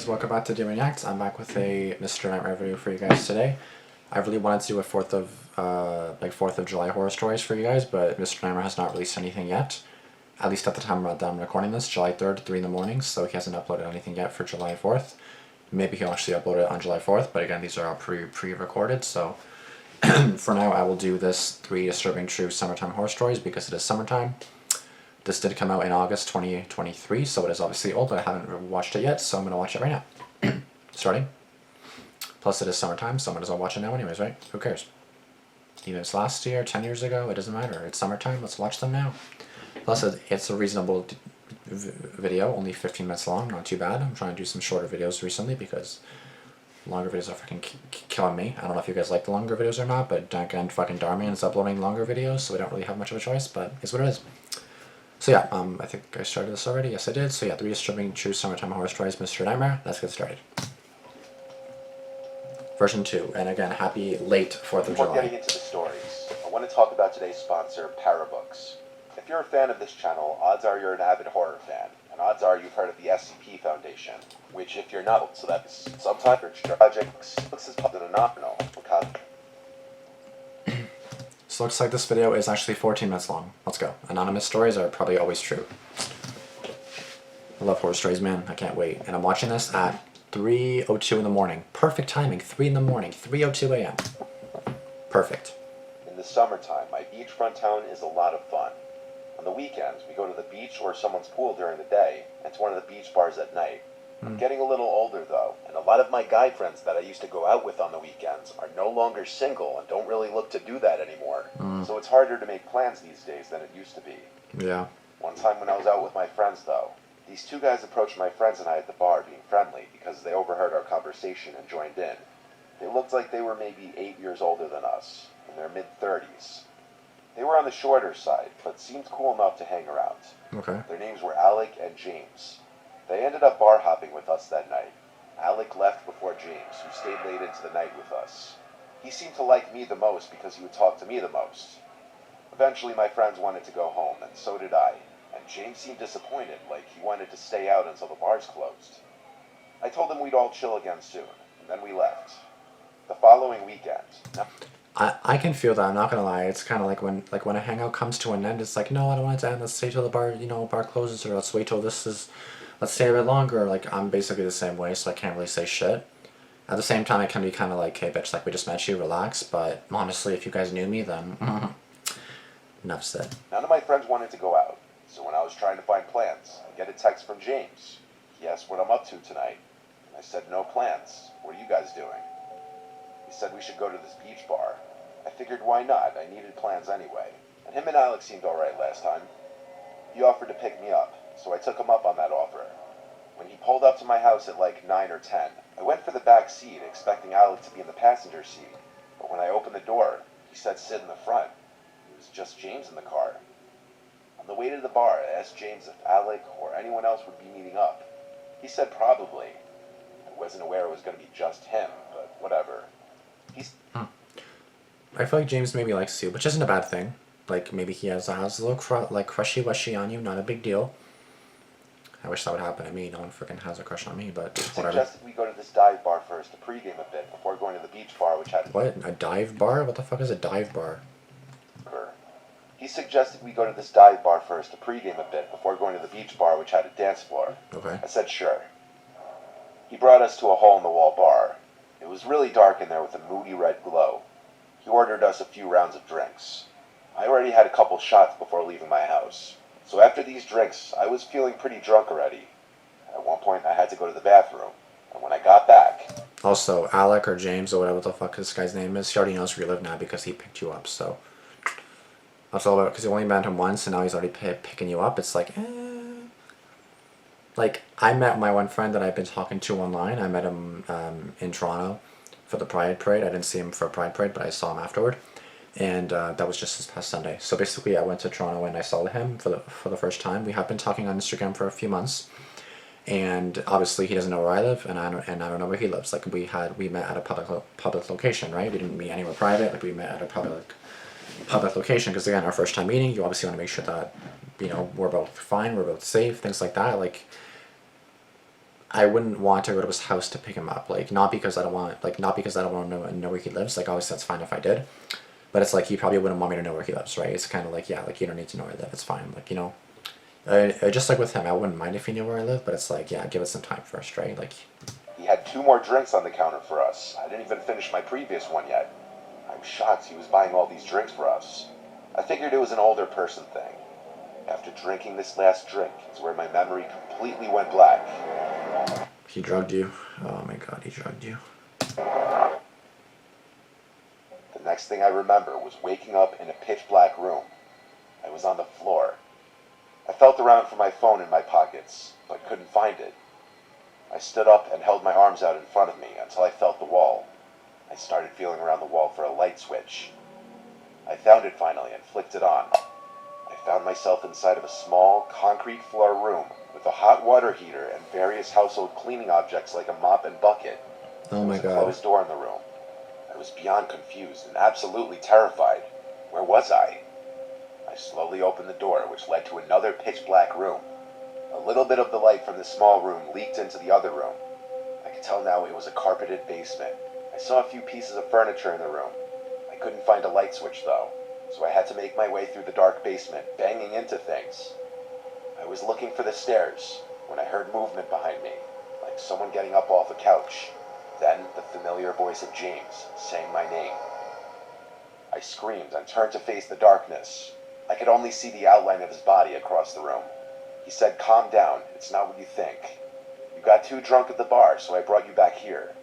guys, welcome back to Damian Acts. I'm back with a Mr. Nightmare video for you guys today. I really wanted to do a 4th of July horror stories for you guys, but Mr. Nightmare has not released anything yet. At least at the time that I'm recording this, July 3rd, 3 in the morning, so he hasn't uploaded anything yet for July 4th. Maybe he'll actually upload it on July 4th, but again, these are all pre-recorded, so for now I will do this 3 disturbing true summertime horror stories because it is summertime. This did come out in August 2023, so it is obviously old, but I haven't watched it yet, so I'm going to watch it right now. Starting. Plus it is summertime, so I might as well watch it now anyways, right? Who cares? Even if it's last year, 10 years ago, it doesn't matter. It's summertime, let's watch them now. Plus it's a reasonable video, only 15 minutes long, not too bad. I'm trying to do some shorter videos recently because longer videos are fucking killing me. I don't know if you guys like the longer videos or not, but again, fucking Damian is uploading longer videos, so we don't really have much of a choice, but it's what it is. So yeah, I think I started this already. Yes, I did. So yeah, 3 disturbing true summertime horror stories, Mr. Nightmare. Let's get started. Version 2, and again, happy late 4th of July. Before getting into the stories, I want to talk about today's sponsor, Parabooks. If you're a fan of this channel, odds are you're an avid horror fan, and odds are you've heard of the SCP Foundation, which if you're not, so that's subtitled projects, looks as public and nominal, because So looks like this video is actually 14 minutes long. Let's go. Anonymous stories are probably always true. I love horror stories, man. I can't wait. And I'm watching this at 3:02 in the morning. Perfect timing. 3 in the morning. 3:02 a.m. Perfect. in the summertime, my beachfront town is a lot of fun. On the weekends, we go to the beach or someone's pool during the day, and to one of the beach bars at night. I'm getting a little older though, and a lot of my guy friends that I used to go out with on the weekends are no longer single and don't really look to do that anymore. So it's harder to make plans these days than it used to be. Yeah. One time when I was out with my friends though, these 2 guys approached my friends and I at the bar being friendly because they overheard our conversation and joined in. They looked like they were maybe 8 years older than us, in their mid-30s. They were on the shorter side, but seemed cool enough to hang around. Okay. Their names were Alec and James. They ended up bar hopping with us that night. Alec left before James, who stayed late into the night with us. He seemed to like me the most because he would talk to me the most. Eventually my friends wanted to go home, and so did I, and James seemed disappointed, like he wanted to stay out until the bars closed. I told him we'd all chill again soon, and then we left. The following weekend... I can feel that, I'm not gonna lie. It's kind of like when a hangout comes to an end, it's like, no, I don't want it to end, let's stay till the bar, bar closes, or let's wait till let's stay a bit longer. Like, I'm basically the same way, so I can't really say shit. At the same time, it can be kind of like, hey bitch, like we just met you, relax, but honestly, if you guys knew me, then enough said. None of my friends wanted to go out, so when I was trying to find plans, I get a text from James. He asked what I'm up to tonight, and I said no plans. What are you guys doing? He said we should go to this beach bar. I figured why not, I needed plans anyway, and him and Alex seemed alright last time. He offered to pick me up, so I took him up on that offer. When he pulled up to my house at like 9 or 10, I went for the back seat, expecting Alec to be in the passenger seat, but when I opened the door, he said sit in the front. It was just James in the car. On the way to the bar, I asked James if Alec or anyone else would be meeting up. He said probably. I wasn't aware it was going to be just him, but whatever. I feel like James maybe likes you, which isn't a bad thing. Like, maybe he has a little crushy-wushy on you, not a big deal. I wish that would happen to me. No one freaking has a crush on me, but whatever. He suggested we go to this dive bar first to pregame a bit before going to the beach bar, which had... What? A dive bar? What the fuck is a dive bar? He suggested we go to this dive bar first to pregame a bit before going to the beach bar, which had a dance floor. Okay. I said sure. He brought us to a hole-in-the-wall bar. It was really dark in there with a moody red glow. He ordered us a few rounds of drinks. I already had a couple shots before leaving my house. So after these drinks, I was feeling pretty drunk already. At one point, I had to go to the bathroom. And when I got back... Also, Alec or James or whatever the fuck this guy's name is, he already knows where you live now because he picked you up, so... That's all about, because you only met him once and now he's already picking you up. It's like, Like, I met my one friend that I've been talking to online. I met him in Toronto for the Pride Parade. I didn't see him for a Pride Parade, but I saw him afterward. And that was just this past Sunday. So basically, I went to Toronto and I saw him for the first time. We have been talking on Instagram for a few months. And obviously, he doesn't know where I live, and I don't know where he lives. Like, we met at a public location, right? We didn't meet anywhere private. Like, we met at a public location, because again, our first time meeting, you obviously want to make sure that we're both fine, we're both safe, things like that. Like, I wouldn't want to go to his house to pick him up. Like, not because I don't want, not because I don't want to know where he lives. Like, obviously that's fine if I did. But it's like, he probably wouldn't want me to know where he lives, right? It's kind of like, yeah, like, you don't need to know where I live. It's fine. Like, just like with him, I wouldn't mind if he knew where I live, but it's like, yeah, give it some time first, right? Like, He had 2 more drinks on the counter for us. I didn't even finish my previous one yet. I'm shocked he was buying all these drinks for us. I figured it was an older person thing. After drinking this last drink is where my memory completely went black. he drugged you. Oh my god, he drugged you. The next thing I remember was waking up in a pitch black room. I was on the floor. I felt around for my phone in my pockets, but couldn't find it. I stood up and held my arms out in front of me until I felt the wall. I started feeling around the wall for a light switch. I found it finally and flicked it on. I found myself inside of a small, concrete floor room with a hot water heater and various household cleaning objects like a mop and bucket. Oh my There was a god. closed door in the room. I was beyond confused and absolutely terrified. Where was I? I slowly opened the door, which led to another pitch-black room. A little bit of the light from this small room leaked into the other room. I could tell now it was a carpeted basement. I saw a few pieces of furniture in the room. I couldn't find a light switch, though, so I had to make my way through the dark basement, banging into things. I was looking for the stairs when I heard movement behind me, like someone getting up off a couch. Then the familiar voice of James saying my name. I screamed and turned to face the darkness. I could only see the outline of his body across the room. He said, "Calm down, it's not what you think. You got too drunk at the bar, so I brought you back here."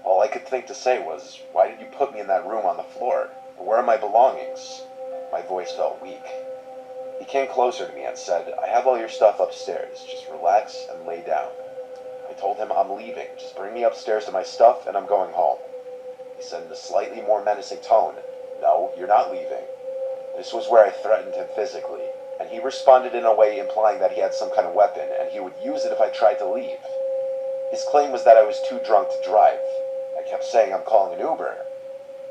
All I could think to say was, "Why did you put me in that room on the floor? Where are my belongings?" My voice felt weak. He came closer to me and said, "I have all your stuff upstairs. Just relax and lay down." I told him I'm leaving. Just bring me upstairs to my stuff and I'm going home. He said in a slightly more menacing tone, "No, you're not leaving." This was where I threatened him physically, and he responded in a way implying that he had some kind of weapon and he would use it if I tried to leave. His claim was that I was too drunk to drive. I kept saying I'm calling an Uber.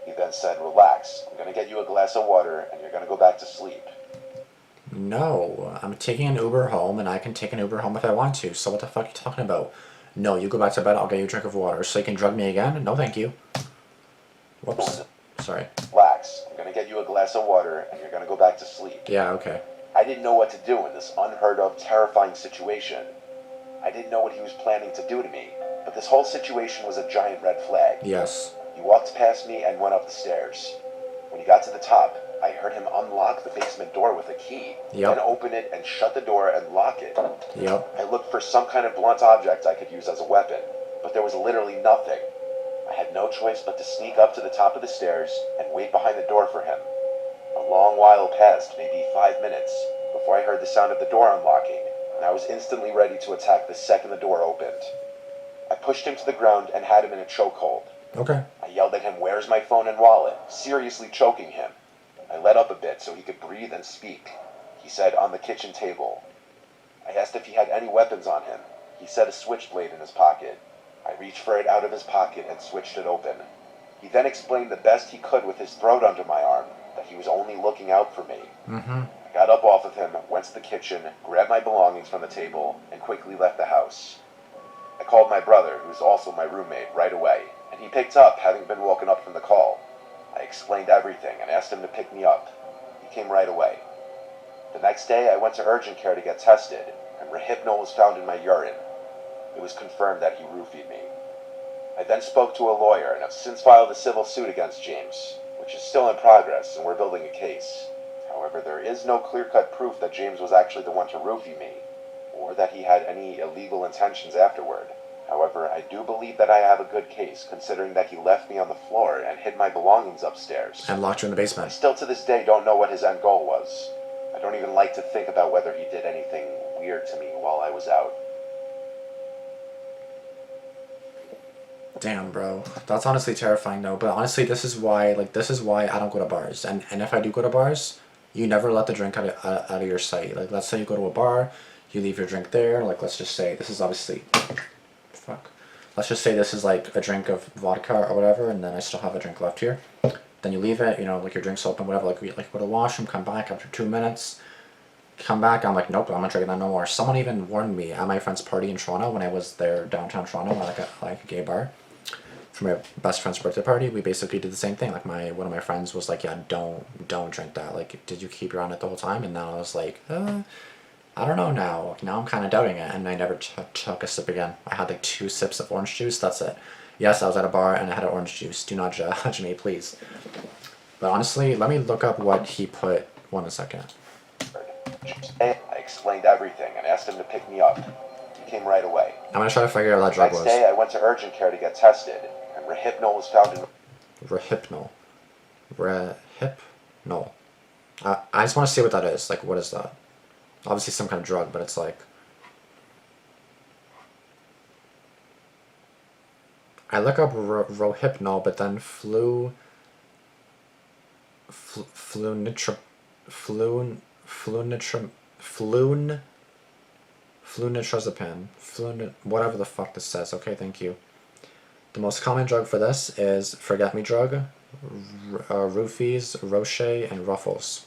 He then said, "Relax, I'm going to get you a glass of water and you're going to go back to sleep." No, I'm taking an Uber home, and I can take an Uber home if I want to. So what the fuck are you talking about? No, you go back to bed, I'll get you a drink of water. So you can drug me again? No, thank you. Whoops. Sorry. "Relax, I'm going to get you a glass of water and you're going to go back to sleep." Yeah, okay. I didn't know what to do in this unheard of, terrifying situation. I didn't know what he was planning to do to me, but this whole situation was a giant red flag. Yes. He walked past me and went up the stairs. When he got to the top, I heard him unlock the basement door with a key, Yep. then open it and shut the door and lock it. Yep. I looked for some kind of blunt object I could use as a weapon, but there was literally nothing. I had no choice but to sneak up to the top of the stairs and wait behind the door for him. A long while passed, maybe 5 minutes, before I heard the sound of the door unlocking, and I was instantly ready to attack the second the door opened. I pushed him to the ground and had him in a chokehold. Okay. I yelled at him, "Where's my phone and wallet?" seriously choking him. I let up a bit so he could breathe and speak. He said, "On the kitchen table." I asked if he had any weapons on him. He said a switchblade in his pocket. I reached for it out of his pocket and switched it open. He then explained the best he could with his throat under my arm that he was only looking out for me. Mm-hmm. I got up off of him, went to the kitchen, grabbed my belongings from the table, and quickly left the house. I called my brother, who is also my roommate, right away, and he picked up, having been woken up from the call. I explained everything and asked him to pick me up. He came right away. The next day, I went to urgent care to get tested, and Rohypnol was found in my urine. It was confirmed that he roofied me. I then spoke to a lawyer and have since filed a civil suit against James, which is still in progress, and we're building a case. However, there is no clear-cut proof that James was actually the one to roofie me, or that he had any illegal intentions afterward. However, I do believe that I have a good case, considering that he left me on the floor and hid my belongings upstairs. And locked you in the I basement. still to this day don't know what his end goal was. I don't even like to think about whether he did anything weird to me while I was out. Damn, bro. That's honestly terrifying, though. But honestly, this is why I don't go to bars. And if I do go to bars, you never let the drink out of your sight. Like, let's say you go to a bar, you leave your drink there. Like, let's just say this is obviously, fuck. Let's just say this is like a drink of vodka or whatever, and then I still have a drink left here. Then you leave it, like your drink's open, whatever. Like go to the washroom, come back after 2 minutes. come back, I'm like, nope, I'm not drinking that no more. Someone even warned me at my friend's party in Toronto when I was there downtown Toronto, at like a gay bar. For my best friend's birthday party, we basically did the same thing. Like one of my friends was like, yeah, don't drink that. Like, did you keep your on it the whole time? And then I was like, I don't know now. Now I'm kind of doubting it, and I never took a sip again. I had like 2 sips of orange juice. That's it. Yes, I was at a bar and I had an orange juice. Do not judge me, please. But honestly, let me look up what he put. 1 second. I explained everything and asked him to pick me up. He came right away. I'm gonna try to figure out what that The drug next was. day, I went to urgent care to get tested, and Rehypnol was found in... Rehypnol. Rehypnol. I just want to see what that is. Like, what is that? Obviously some kind of drug, but it's like... I look up Rohypnol, but then flunitrazepam, whatever the fuck this says. Okay, thank you. The most common drug for this is forget-me drug, roofies, roche, and ruffles.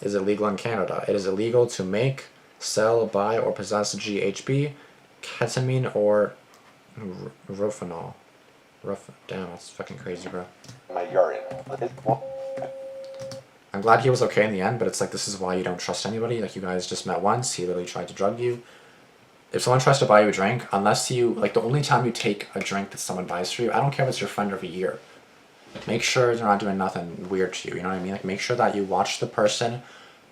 Is it legal in Canada? It is illegal to make, sell, buy, or possess GHB, ketamine, or rofinol. Damn, that's fucking crazy, bro. my urine. I'm glad he was okay in the end, but it's like, this is why you don't trust anybody. Like, you guys just met once, he literally tried to drug you. If someone tries to buy you a drink, unless you, like, the only time you take a drink that someone buys for you, I don't care if it's your friend of a year. Make sure they're not doing nothing weird to you, you know what I mean? Like, make sure that you watch the person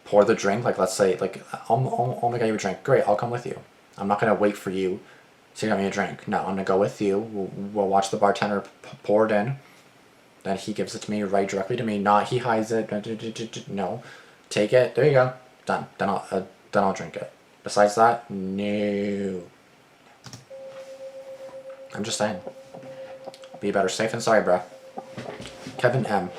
pour the drink. Like, let's say, like, I'll make you a drink. Great, I'll come with you. I'm not going to wait for you to get me a drink. No, I'm going to go with you. We'll watch the bartender pour it in. Then he gives it to me, right directly to me. Not he hides it. No. Take it. There you go. Done. Then I'll drink it. Besides that, no. I'm just saying. Be better safe than sorry, bruh. Kevin M.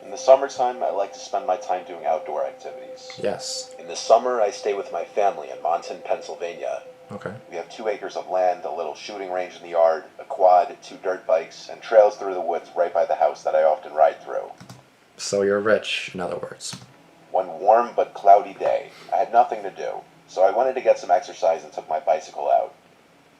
In the summertime, I like to spend my time doing outdoor activities. Yes. In the summer, I stay with my family in Monton, Pennsylvania. Okay. We have 2 acres of land, a little shooting range in the yard, a quad, 2 dirt bikes, and trails through the woods right by the house that I often ride through. So you're rich, in other words. One warm but cloudy day, I had nothing to do, so I wanted to get some exercise and took my bicycle out.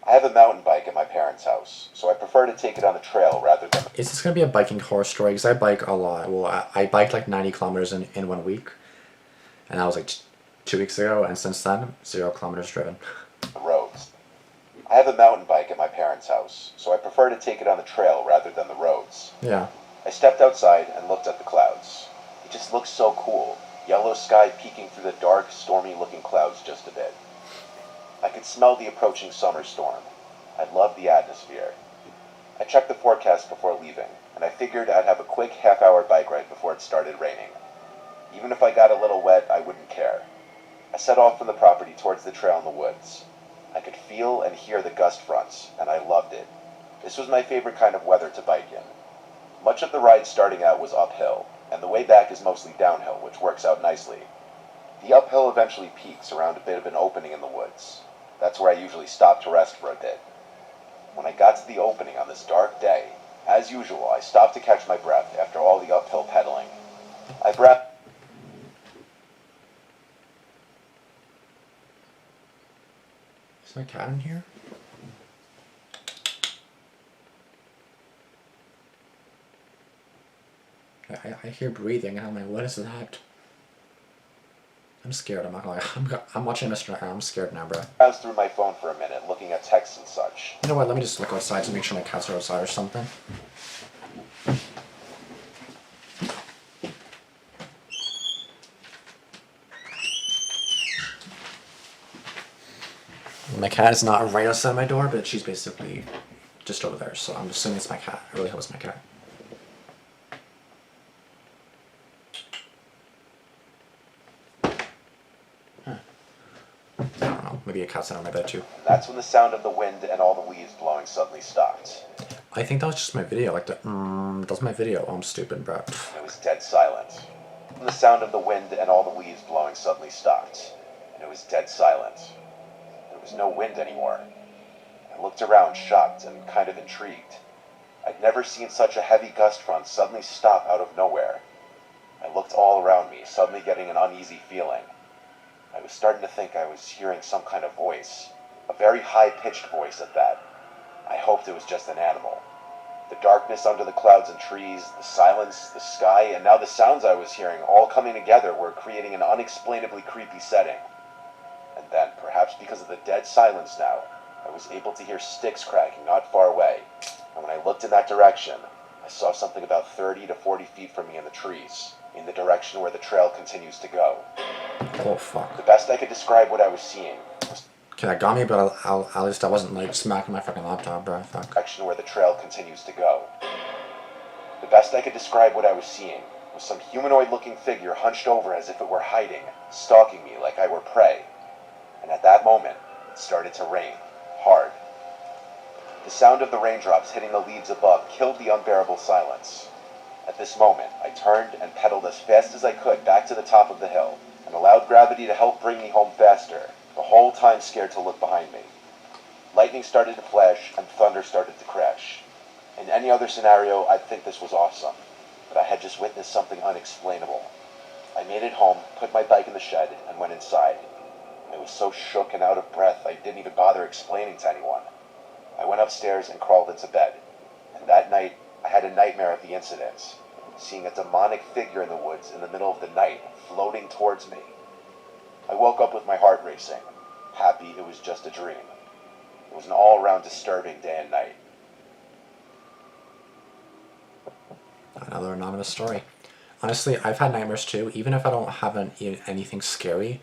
I have a mountain bike at my parents' house, so I prefer to take it on the trail rather than... Is this going to be a biking horror story? Because I bike a lot. Well, I biked like 90 kilometers in 1 week. And that was like 2 weeks ago, and since then, 0 kilometers driven. the roads. I have a mountain bike at my parents' house, so I prefer to take it on the trail rather than the roads. Yeah. I stepped outside and looked at the clouds. It just looked so cool. Yellow sky peeking through the dark, stormy-looking clouds just a bit. I could smell the approaching summer storm. I loved the atmosphere. I checked the forecast before leaving, and I figured I'd have a quick half-hour bike ride before it started raining. Even if I got a little wet, I wouldn't care. I set off from the property towards the trail in the woods. I could feel and hear the gust fronts, and I loved it. This was my favorite kind of weather to bike in. Much of the ride starting out was uphill, and the way back is mostly downhill, which works out nicely. The uphill eventually peaks around a bit of an opening in the woods. That's where I usually stop to rest for a bit. When I got to the opening on this dark day, as usual, I stopped to catch my breath after all the uphill pedaling. I breathed. Is my cat in here? I hear breathing, and I'm like, what is that? I'm scared, I'm not gonna lie. I'm watching Mr. Nightmare, I'm scared now, bro. Browsed through my phone for a minute, looking at texts and such. You know what, let me just look outside to make sure my cats are outside or something. My cat is not right outside my door, but she's basically just over there, so I'm assuming it's my cat. I really hope it's my cat. I don't know, maybe a cat's in on my bed too. That's when the sound of the wind and all the leaves blowing suddenly stopped. I think that was just my video, like the that was my video. Oh, I'm stupid, bro. It was dead silent. The sound of the wind and all the leaves blowing suddenly stopped, and it was dead silent. There was no wind anymore. I looked around, shocked and kind of intrigued. I'd never seen such a heavy gust front suddenly stop out of nowhere. I looked all around me, suddenly getting an uneasy feeling. I was starting to think I was hearing some kind of voice, a very high-pitched voice at that. I hoped it was just an animal. The darkness under the clouds and trees, the silence, the sky, and now the sounds I was hearing all coming together were creating an unexplainably creepy setting. And then, perhaps because of the dead silence now, I was able to hear sticks cracking not far away. And when I looked in that direction, I saw something about 30 to 40 feet from me in the trees, in the direction where the trail continues to go. Oh, fuck. The best I could describe what I was seeing was Okay, that got me, but at least I wasn't, like, smacking my fucking laptop, bro. Fuck. the direction where the trail continues to go. The best I could describe what I was seeing was some humanoid-looking figure hunched over as if it were hiding, stalking me like I were prey. And at that moment, it started to rain, hard. The sound of the raindrops hitting the leaves above killed the unbearable silence. At this moment, I turned and pedaled as fast as I could back to the top of the hill, and allowed gravity to help bring me home faster, the whole time scared to look behind me. Lightning started to flash, and thunder started to crash. In any other scenario, I'd think this was awesome, but I had just witnessed something unexplainable. I made it home, put my bike in the shed, and went inside. I was so shook and out of breath I didn't even bother explaining to anyone. I went upstairs and crawled into bed, and that night I had a nightmare of the incident, seeing a demonic figure in the woods in the middle of the night floating towards me. I woke up with my heart racing, happy it was just a dream. It was an all-around disturbing day and night. Another anonymous story. Honestly, I've had nightmares too. Even if I don't have anything scary,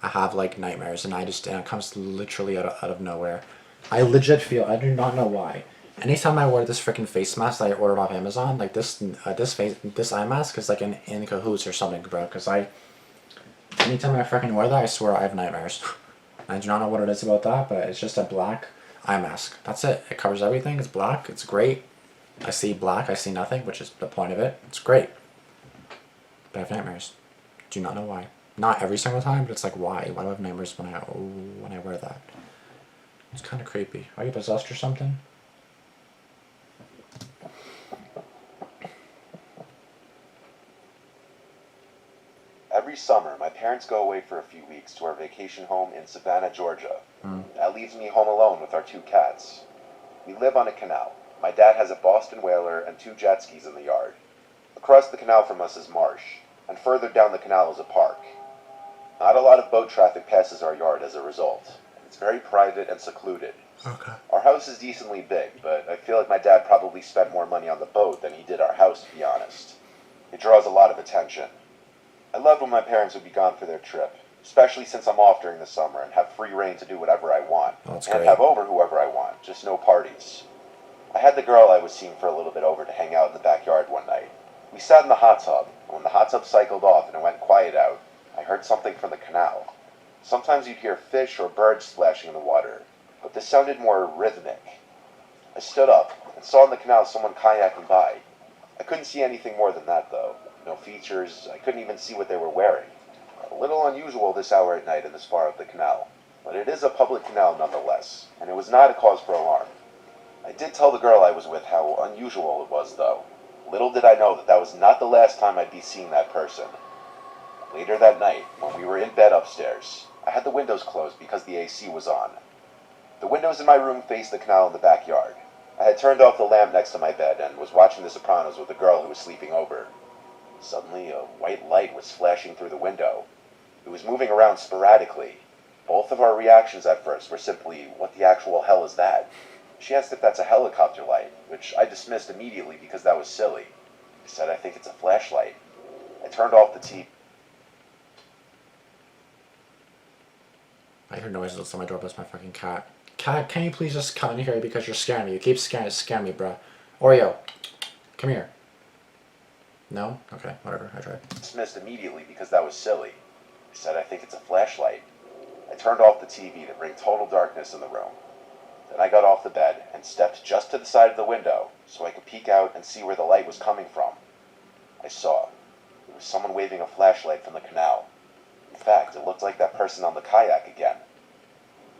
I have like nightmares, and it comes literally out of nowhere. I legit feel, I do not know why. Anytime I wear this freaking face mask that I ordered off Amazon, like this eye mask is like in cahoots or something, bro. Cause anytime I freaking wear that, I swear I have nightmares. I do not know what it is about that, but it's just a black eye mask. That's it. It covers everything. It's black. It's great. I see black. I see nothing, which is the point of it. It's great. But I have nightmares. Do not know why. Not every single time, but it's like, why? Why do I have nightmares when I wear that? It's kind of creepy. Are you possessed or something? Every summer, my parents go away for a few weeks to our vacation home in Savannah, Georgia. That leaves me home alone with our 2 cats. We live on a canal. My dad has a Boston whaler and 2 jet skis in the yard. Across the canal from us is marsh, and further down the canal is a park. Not a lot of boat traffic passes our yard as a result. It's very private and secluded. Okay. Our house is decently big, but I feel like my dad probably spent more money on the boat than he did our house, to be honest. It draws a lot of attention. I loved when my parents would be gone for their trip, especially since I'm off during the summer and have free reign to do whatever I want, That's and great. have over whoever I want, just no parties. I had the girl I was seeing for a little bit over to hang out in the backyard one night. We sat in the hot tub, and when the hot tub cycled off and it went quiet out, I heard something from the canal. Sometimes you'd hear fish or birds splashing in the water, but this sounded more rhythmic. I stood up and saw in the canal someone kayaking by. I couldn't see anything more than that, though. No features. I couldn't even see what they were wearing. A little unusual this hour at night and this far up the canal, but it is a public canal nonetheless, and it was not a cause for alarm. I did tell the girl I was with how unusual it was, though. Little did I know that that was not the last time I'd be seeing that person. Later that night, when we were in bed upstairs, I had the windows closed because the AC was on. The windows in my room faced the canal in the backyard. I had turned off the lamp next to my bed and was watching The Sopranos with a girl who was sleeping over. Suddenly, a white light was flashing through the window. It was moving around sporadically. Both of our reactions at first were simply, what the actual hell is that? She asked if that's a helicopter light, which I dismissed immediately because that was silly. I said, I think it's a flashlight. I turned off the TV. I hear noises outside my door, but it's my fucking cat. Cat, can you please just come in here because you're scaring me? You keep scaring me, bruh. Oreo, come here. No? Okay, whatever, I tried. Dismissed immediately because that was silly. I said, I think it's a flashlight. I turned off the TV to bring total darkness in the room. Then I got off the bed and stepped just to the side of the window so I could peek out and see where the light was coming from. I saw. It was someone waving a flashlight from the canal. In fact, it looked like that person on the kayak again.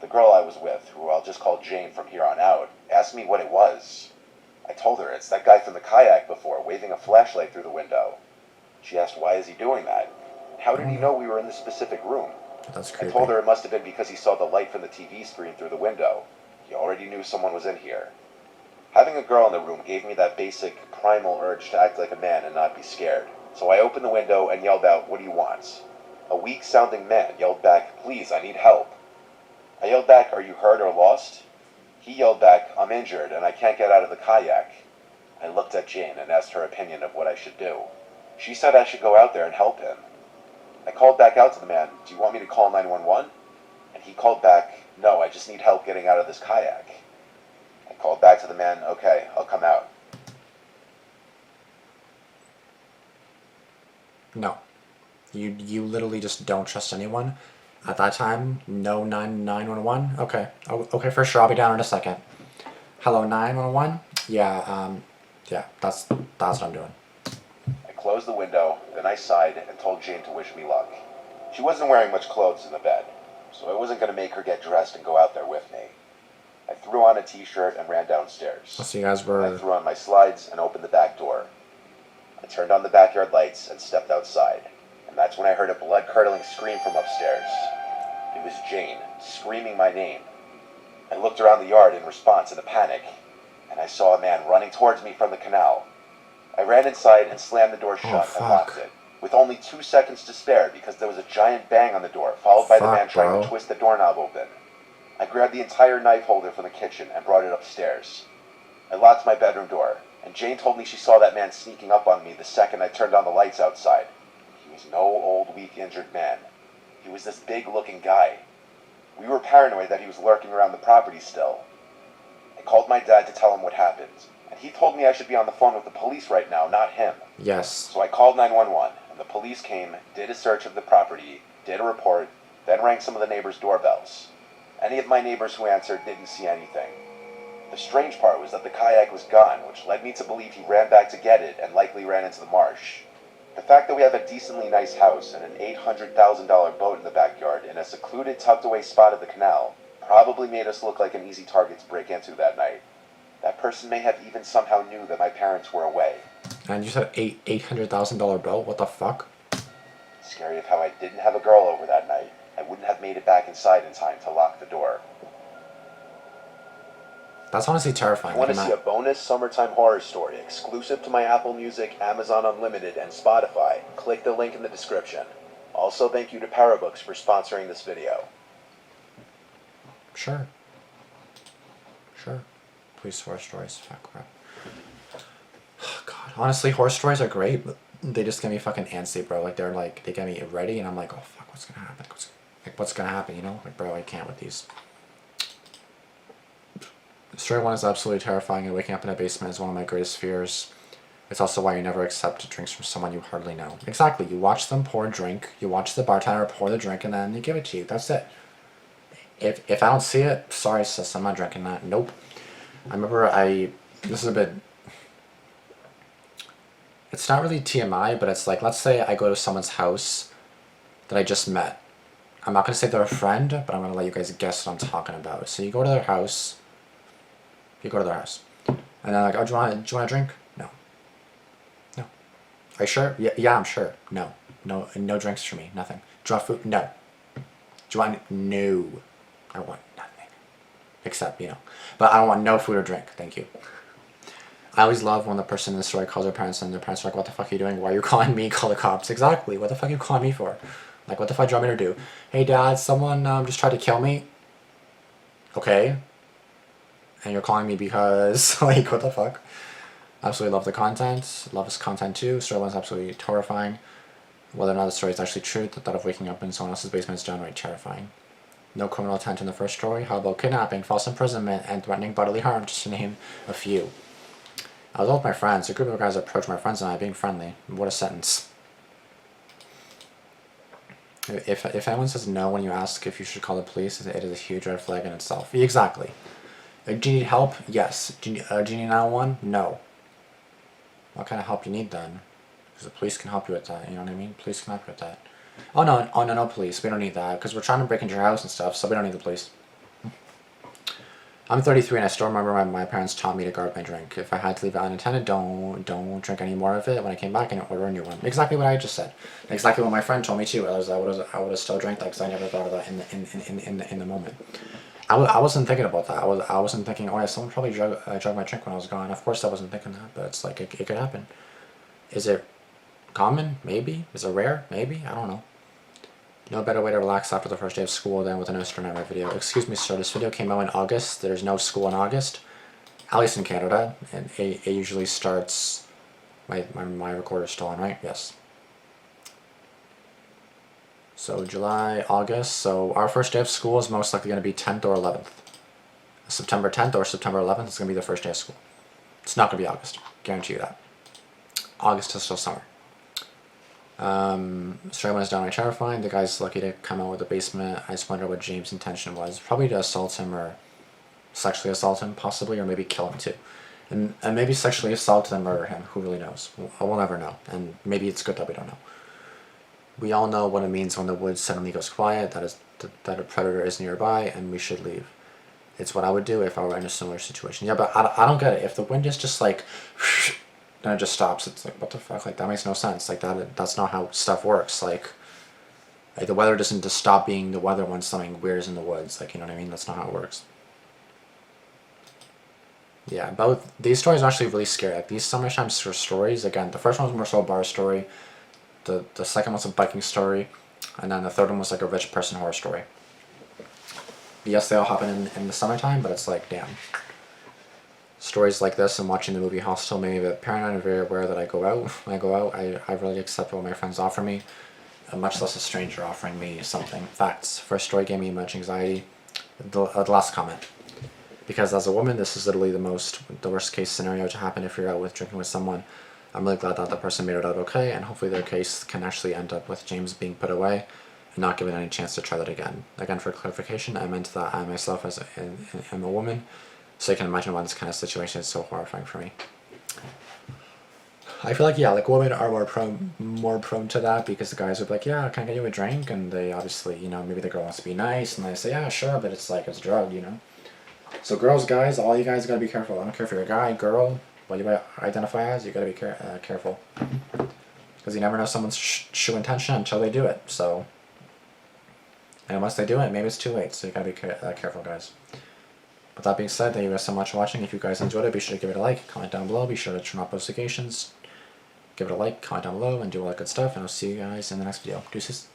The girl I was with, who I'll just call Jane from here on out, asked me what it was. I told her it's that guy from the kayak before, waving a flashlight through the window. She asked, why is he doing that? How did he know we were in the specific room? That's I creepy. told her it must have been because he saw the light from the TV screen through the window. He already knew someone was in here. Having a girl in the room gave me that basic primal urge to act like a man and not be scared. So I opened the window and yelled out, what do you want? A weak-sounding man yelled back, please, I need help. I yelled back, are you hurt or lost? He yelled back, I'm injured and I can't get out of the kayak. I looked at Jane and asked her opinion of what I should do. She said I should go out there and help him. I called back out to the man, do you want me to call 911? And he called back, no, I just need help getting out of this kayak. I called back to the man, okay, I'll come out. No. You literally just don't trust anyone. At that time, no 911? Okay. Oh, okay, for sure, I'll be down in a second. Hello, 911? Yeah, that's what I'm doing. I closed the window, then I sighed and told Jane to wish me luck. She wasn't wearing much clothes in the bed, so I wasn't going to make her get dressed and go out there with me. I threw on a t-shirt and ran downstairs. So you guys I were... threw on my slides and opened the back door. I turned on the backyard lights and stepped outside, and that's when I heard a blood-curdling scream from upstairs. It was Jane, screaming my name. I looked around the yard in response in a panic, and I saw a man running towards me from the canal. I ran inside and slammed the door shut and locked it, with only 2 seconds to spare because there was a giant bang on the door, followed by the man trying to twist the doorknob open. I grabbed the entire knife holder from the kitchen and brought it upstairs. I locked my bedroom door, and Jane told me she saw that man sneaking up on me the second I turned on the lights outside. He was no old, weak, injured man. He was this big-looking guy. We were paranoid that he was lurking around the property still. I called my dad to tell him what happened, and he told me I should be on the phone with the police right now, not him. Yes. So I called 911, and the police came, did a search of the property, did a report, then rang some of the neighbors' doorbells. Any of my neighbors who answered didn't see anything. The strange part was that the kayak was gone, which led me to believe he ran back to get it and likely ran into the marsh. The fact that we have a decently nice house and an $800,000 boat in the backyard in a secluded, tucked-away spot of the canal probably made us look like an easy target to break into that night. That person may have even somehow knew that my parents were away. And you said $800,000 bill? What the fuck? Scary of how I didn't have a girl over that night. I wouldn't have made it back inside in time to lock the door. That's honestly terrifying. If you want to see a bonus summertime horror story exclusive to my Apple Music, Amazon Unlimited, and Spotify, click the link in the description. Also, thank you to Parabooks for sponsoring this video. Sure. Please, horror stories. Fuck crap. Oh, God. Honestly, horror stories are great, but they just get me fucking antsy, bro. Like, they get me ready, and I'm like, oh, fuck, what's gonna happen? What's gonna happen, you know? Like, bro, I can't with these. Story 1 is absolutely terrifying, and waking up in a basement is one of my greatest fears. It's also why you never accept drinks from someone you hardly know. Exactly. You watch them pour a drink, you watch the bartender pour the drink, and then you give it to you. That's it. If I don't see it, sorry sis, I'm not drinking that. Nope. I remember this is a bit, it's not really TMI, but it's like, let's say I go to someone's house that I just met. I'm not going to say they're a friend, but I'm going to let you guys guess what I'm talking about. So you go to their house, and they're like, oh, do you want a drink? No. Are you sure? Yeah, I'm sure. No drinks for me, nothing. Do you want food? No. Do you want, no. I want nothing. Except, but I don't want no food or drink, thank you. I always love when the person in the story calls their parents and their parents are like, what the fuck are you doing? Why are you calling me? Call the cops. Exactly. What the fuck are you calling me for? Like, what the fuck do you want me to do? Hey, Dad, someone just tried to kill me. Okay. And you're calling me because, like, what the fuck? Absolutely love the content. Love this content too. Story 1 is absolutely horrifying. Whether or not the story is actually true, the thought of waking up in someone else's basement is downright terrifying. No criminal intent in the first story. How about kidnapping, false imprisonment, and threatening bodily harm, just to name a few. I was with my friends. A group of guys approached my friends and I being friendly. What a sentence. If anyone says no when you ask if you should call the police, it is a huge red flag in itself. Exactly. Do you need help? Yes. Do you need 911? No. What kind of help do you need then? Because the police can help you with that, you know what I mean? Police can help you with that. Oh no, police. We don't need that, because we're trying to break into your house and stuff, so we don't need the police. I'm 33 and I still remember my parents taught me to guard my drink. If I had to leave it unattended, don't drink any more of it. When I came back, and order a new one. Exactly what I just said. Exactly what my friend told me too. I would have still drank that because I never thought of that in the moment. I wasn't thinking about that. I wasn't thinking, oh yeah, someone probably drug my drink when I was gone. Of course I wasn't thinking that, but it's like it could happen. Is it common? Maybe. Is it rare? Maybe. I don't know. No better way to relax after the first day of school than with an Mr. Nightmare video. Excuse me, sir, this video came out in August. There's no school in August, at least in Canada, and it usually starts... My recorder's still on, right? Yes. So July, August, so our first day of school is most likely going to be 10th or 11th. September 10th or September 11th is going to be the first day of school. It's not going to be August, guarantee you that. August is still summer. Stray one is downright terrifying. The guy's lucky to come out with the basement. I just wonder what James' intention was. Probably to assault him or sexually assault him, possibly, or maybe kill him too. And maybe sexually assault and murder him. Who really knows? We'll never know. And maybe it's good that we don't know. We all know what it means when the woods suddenly goes quiet, that a predator is nearby, and we should leave. It's what I would do if I were in a similar situation. Yeah, but I don't get it. If the wind is just like... and it just stops. It's like, what the fuck? Like, that makes no sense. Like, that's not how stuff works. Like the weather doesn't just stop being the weather when something weird is in the woods. Like, you know what I mean? That's not how it works. Yeah, both these stories are actually really scary. Like, these summertime stories, again, the first one was more so a bar story. The second was a biking story. And then the third one was like a rich person horror story. Yes, they all happen in the summertime, but it's like, damn. Stories like this and watching the movie Hostel made me a bit paranoid and very aware that I go out. When I go out, I really accept what my friends offer me, and much less a stranger offering me something. Facts. First story gave me much anxiety. The last comment. Because as a woman, this is literally the worst case scenario to happen if you're out drinking with someone. I'm really glad that the person made it out okay, and hopefully their case can actually end up with James being put away and not given any chance to try that again. Again, for clarification, I meant that I myself am a woman. So you can imagine why this kind of situation is so horrifying for me. I feel like, yeah, like women are more prone to that because the guys are like, yeah, can I get you a drink? And they obviously, you know, maybe the girl wants to be nice and they say, yeah, sure, but it's like, it's a drug, you know? So girls, guys, all you guys gotta be careful. I don't care if you're a guy, girl, what you identify as, you gotta be careful. Because you never know someone's true intention until they do it, so... And once they do it, maybe it's too late, so you gotta be careful, guys. With that being said, thank you guys so much for watching. If you guys enjoyed it, be sure to give it a like, comment down below, be sure to turn on notifications, give it a like, comment down below, and do all that good stuff, and I'll see you guys in the next video. Deuces.